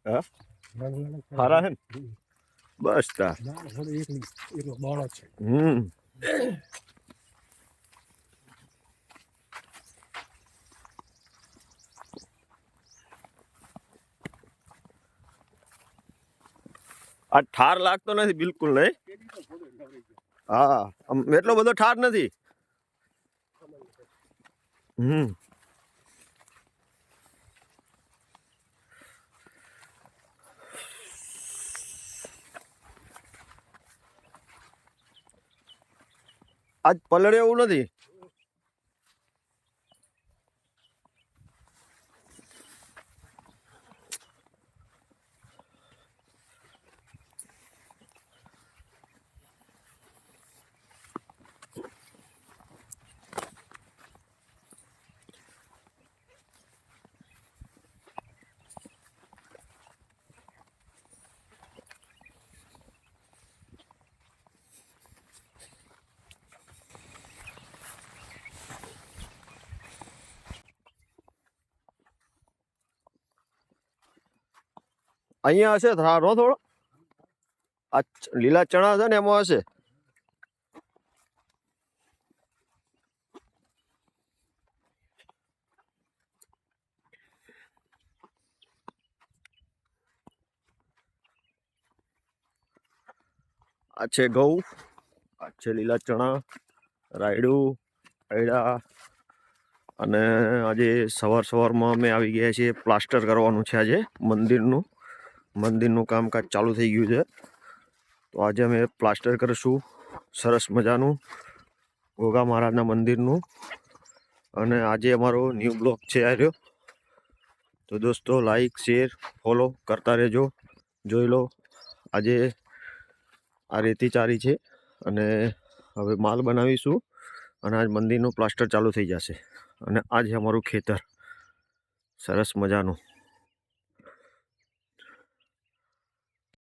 હા સારા હે ને બસ તા આ ઠાર લાગતો નથી બિલકુલ નહીં. હા એટલો બધો ઠાર નથી. આજ પલળે એવું નથી. અહીંયા હશે ધારો થોડો. આ લીલા ચણા છે ને એમાં હશે. આ છે ઘઉં, આ છે લીલા ચણા, રાયડું, અયડા. અને આજે સવારમાં અમે આવી ગયા છીએ. પ્લાસ્ટર કરવાનું છે આજે મંદિરનું કામકાજ ચાલુ થઈ ગયું છે. તો આજે અમે પ્લાસ્ટર કરીશું સરસ મજાનું ગોગા મહારાજના મંદિરનું. અને આજે અમારો ન્યૂ બ્લોગ છે આ રહ્યો. તો દોસ્તો લાઈક શેર ફોલો કરતા રહેજો. જોઈ લો આજે આ રેતી ચારી છે અને હવે માલ બનાવીશું અને આજ મંદિરનું પ્લાસ્ટર ચાલુ થઈ જશે. અને આ છે અમારું ખેતર સરસ મજાનું.